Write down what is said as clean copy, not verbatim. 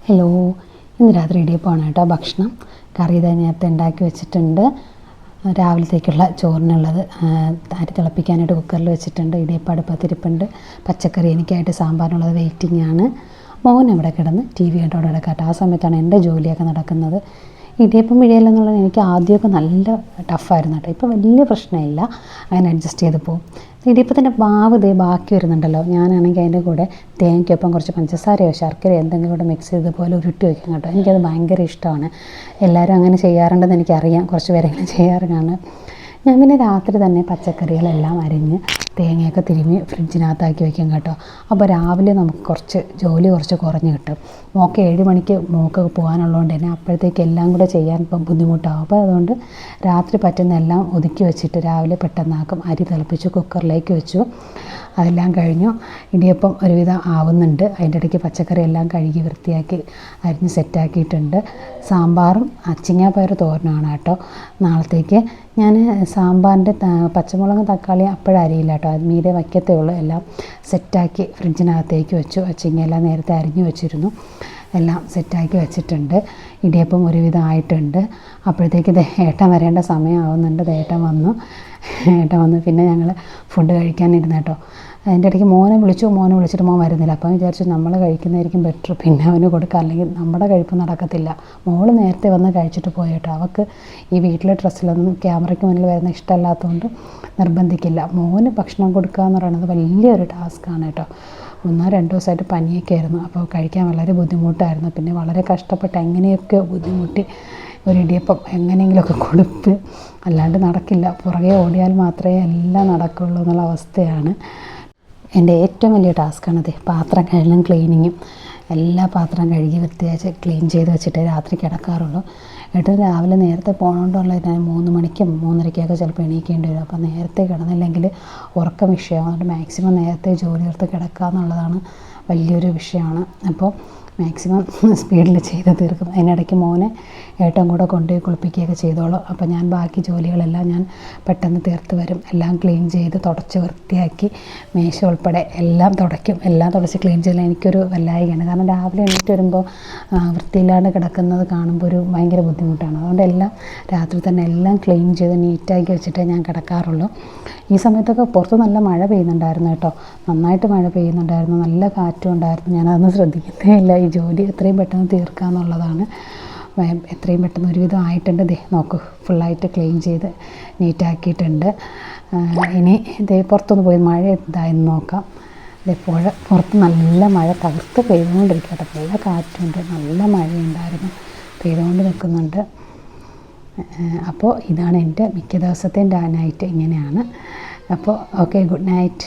Hello, ഇന്ന് രാത്രി ഇടിയപ്പമാണ് കേട്ടോ ഭക്ഷണം. കറി നേരത്തെ ഉണ്ടാക്കി വെച്ചിട്ടുണ്ട്. രാവിലത്തേക്കുള്ള ചോറിനുള്ളത് അരി തിളപ്പിക്കാനായിട്ട് കുക്കറിൽ വെച്ചിട്ടുണ്ട്. ഇടിയപ്പം അടുപ്പത്തിരിപ്പുണ്ട്. പച്ചക്കറി എനിക്കായിട്ട് സാമ്പാറിനുള്ളത് വെയിറ്റിംഗ് ആണ്. മോൻ അവിടെ കിടന്ന് TV കണ്ടോടെ കിടക്കാട്ടോ. ആ സമയത്താണ് എൻ്റെ ജോലിയൊക്കെ നടക്കുന്നത്. ഇടിയപ്പം പിഴിയലെന്നുള്ളത് എനിക്ക് ആദ്യമൊക്കെ നല്ല ടഫായിരുന്നു കേട്ടോ. ഇപ്പോൾ വലിയ പ്രശ്നമില്ല, അങ്ങനെ അഡ്ജസ്റ്റ് ചെയ്ത് പോകും. ഇടിയപ്പത്തിൻ്റെ മാവ് ബാക്കി വരുന്നുണ്ടല്ലോ, ഞാനാണെങ്കിൽ അതിൻ്റെ കൂടെ തേങ്ങയ്ക്കൊപ്പം കുറച്ച് പഞ്ചസാരയോ ശർക്കരയോ എന്തെങ്കിലും കൂടെ മിക്സ് ചെയ്തതുപോലെ ഉരുട്ടി വയ്ക്കും കേട്ടോ. എനിക്കത് ഭയങ്കര ഇഷ്ടമാണ്. എല്ലാവരും അങ്ങനെ ചെയ്യാറുണ്ടെന്ന് എനിക്കറിയാം, കുറച്ച് പേരെങ്കിലും ചെയ്യാറുണ്ട്. ഞാൻ പിന്നെ രാത്രി തന്നെ പച്ചക്കറികളെല്ലാം അരിഞ്ഞ് തേങ്ങയൊക്കെ തിരുമ്മി ഫ്രിഡ്ജിനകത്താക്കി വയ്ക്കും കേട്ടോ. അപ്പോൾ രാവിലെ നമുക്ക് കുറച്ച് കുറഞ്ഞ് കിട്ടും. മോൾക്ക് 7 മണിക്ക് പോകാനുള്ളതുകൊണ്ട് തന്നെ അപ്പോഴത്തേക്ക് എല്ലാം കൂടെ ചെയ്യാൻ ഇപ്പം ബുദ്ധിമുട്ടാകും. അപ്പോൾ അതുകൊണ്ട് രാത്രി പറ്റുന്നതെല്ലാം ഒതുക്കി വെച്ചിട്ട് രാവിലെ പെട്ടെന്നാക്കും. അരി തിളപ്പിച്ച് കുക്കറിലേക്ക് വെച്ചു. അതെല്ലാം കഴിഞ്ഞു. ഇടിയപ്പം ഒരുവിധം ആവുന്നുണ്ട്. അതിൻ്റെ ഇടയ്ക്ക് പച്ചക്കറി എല്ലാം കഴുകി വൃത്തിയാക്കി അരിഞ്ഞ് സെറ്റാക്കിയിട്ടുണ്ട്. സാമ്പാറും അച്ചിങ്ങാപ്പയർ തോരനുമാണ് കേട്ടോ നാളത്തേക്ക്. ഞാൻ സാമ്പാറിൻ്റെ പച്ചമുളകും തക്കാളിയും അപ്പോഴരിയില്ല കേട്ടോ, അത് മീതെ വയ്ക്കത്തേ ഉള്ളൂ. എല്ലാം സെറ്റാക്കി ഫ്രിഡ്ജിനകത്തേക്ക് വെച്ചു. അച്ചിങ്ങയെല്ലാം നേരത്തെ അരിഞ്ഞു വെച്ചിരുന്നു. എല്ലാം സെറ്റാക്കി വെച്ചിട്ടുണ്ട്. ഇടിയപ്പം ഒരുവിധം ആയിട്ടുണ്ട്. അപ്പോഴത്തേക്ക് ഏട്ടൻ വരേണ്ട സമയമാവുന്നുണ്ട്. ഏട്ടൻ വന്നു. പിന്നെ ഞങ്ങൾ ഫുഡ് കഴിക്കാനിരുന്നു കേട്ടോ. അതിൻ്റെ ഇടയ്ക്ക് മോനെ വിളിച്ചിട്ട് മോൻ വരുന്നില്ല. അപ്പം വിചാരിച്ചു നമ്മൾ കഴിക്കുന്നതായിരിക്കും ബെറ്റർ, പിന്നെ അവന് കൊടുക്കുക, അല്ലെങ്കിൽ നമ്മുടെ കഴിപ്പ് നടക്കത്തില്ല. മോള് നേരത്തെ വന്ന് കഴിച്ചിട്ട് പോയി കേട്ടോ. അവൾക്ക് ഈ വീട്ടിലെ ഡ്രസ്സിലൊന്നും ക്യാമറയ്ക്ക് മുന്നിൽ വരുന്ന ഇഷ്ടമല്ലാത്തതുകൊണ്ട് നിർബന്ധിക്കില്ല. മോന് ഭക്ഷണം കൊടുക്കുക എന്ന് പറയുന്നത് വലിയൊരു ടാസ്ക്കാണ് കേട്ടോ. 1-2 ദിവസമായിട്ട് പനിയൊക്കെ ആയിരുന്നു. അപ്പോൾ കഴിക്കാൻ വളരെ ബുദ്ധിമുട്ടായിരുന്നു. പിന്നെ വളരെ കഷ്ടപ്പെട്ട് എങ്ങനെയൊക്കെ ബുദ്ധിമുട്ടി ഒരു ഇടിയപ്പം എങ്ങനെയെങ്കിലുമൊക്കെ കൊടുത്ത്, അല്ലാണ്ട് നടക്കില്ല. പുറകെ ഓടിയാൽ മാത്രമേ എല്ലാം നടക്കുള്ളൂ എന്നുള്ള അവസ്ഥയാണ്. എൻ്റെ ഏറ്റവും വലിയ ടാസ്ക്കാണത് പാത്രം കഴുകലും ക്ലീനിങ്ങും. എല്ലാ പാത്രം കഴുകി വൃത്തിയായിട്ട് ക്ലീൻ ചെയ്ത് വെച്ചിട്ടേ രാത്രി കിടക്കാറുള്ളൂ. ഏട്ടൻ രാവിലെ നേരത്തെ പോകണോണ്ടുള്ള ഞാൻ 3 മണിക്കും 3:30ക്കൊക്കെ ചിലപ്പോൾ എണീക്കേണ്ടി വരും. അപ്പോൾ നേരത്തെ കിടന്നില്ലെങ്കിൽ ഉറക്കം വിഷയമാണ്. അതുകൊണ്ട് മാക്സിമം നേരത്തെ ജോലി തീർത്ത് കിടക്കുക എന്നുള്ളതാണ് വലിയൊരു വിഷയമാണ്. അപ്പോൾ മാക്സിമം സ്പീഡിൽ ചെയ്ത് തീർക്കും. അതിനിടയ്ക്ക് മോനെ ഏട്ടൻ കൂടെ കൊണ്ടുപോയി കുളിപ്പിക്കുകയൊക്കെ ചെയ്തോളും. അപ്പോൾ ഞാൻ ബാക്കി ജോലികളെല്ലാം ഞാൻ പെട്ടെന്ന് തീർത്ത് വരും. എല്ലാം ക്ലീൻ ചെയ്ത് തുടച്ച് വൃത്തിയാക്കി മേശ ഉൾപ്പെടെ എല്ലാം തുടയ്ക്കും. എല്ലാം തുടച്ച് ക്ലീൻ ചെയ്താൽ എനിക്കൊരു വല്ലായികയാണ്. കാരണം രാവിലെ എണീറ്റ് വരുമ്പോൾ വൃത്തിയില്ലാണ്ട് കിടക്കുന്നത് കാണുമ്പോൾ ഒരു ഭയങ്കര ബുദ്ധിമുട്ടാണ്. അതുകൊണ്ട് എല്ലാം രാത്രി തന്നെ എല്ലാം ക്ലീൻ ചെയ്ത് നീറ്റാക്കി വെച്ചിട്ടേ ഞാൻ കിടക്കാറുള്ളൂ. ഈ സമയത്തൊക്കെ പുറത്ത് നല്ല മഴ പെയ്യുന്നുണ്ടായിരുന്നു കേട്ടോ. നന്നായിട്ട് മഴ പെയ്യുന്നുണ്ടായിരുന്നു. നല്ല കാറ്റും ഉണ്ടായിരുന്നു. ഞാനതൊന്നും ശ്രദ്ധിക്കുന്നേ ഇല്ല. ഈ ജോലി എത്രയും പെട്ടെന്ന് തീർക്കുക എന്നുള്ളതാണ്. എത്രയും പെട്ടെന്ന് ഒരുവിധം ആയിട്ടുണ്ട്. നോക്കൂ, ഫുള്ളായിട്ട് ക്ലീൻ ചെയ്ത് നീറ്റാക്കിയിട്ടുണ്ട്. ഇനി പുറത്തൊന്ന് പോയി മഴ എന്തായെന്ന് നോക്കാം. പുറത്ത് നല്ല മഴ തകർത്ത് പെയ്തുകൊണ്ടിരിക്കുക കേട്ടോ. നല്ല കാറ്റുണ്ട്, നല്ല മഴയുണ്ടായിരുന്നു, പെയ്തുകൊണ്ട് നിൽക്കുന്നുണ്ട്. അപ്പോൾ ഇതാണ് എൻ്റെ മിക്ക ദിവസത്തെയും നൈറ്റ് ഇങ്ങനെയാണ്. അപ്പോൾ ഓക്കെ, ഗുഡ് നൈറ്റ്.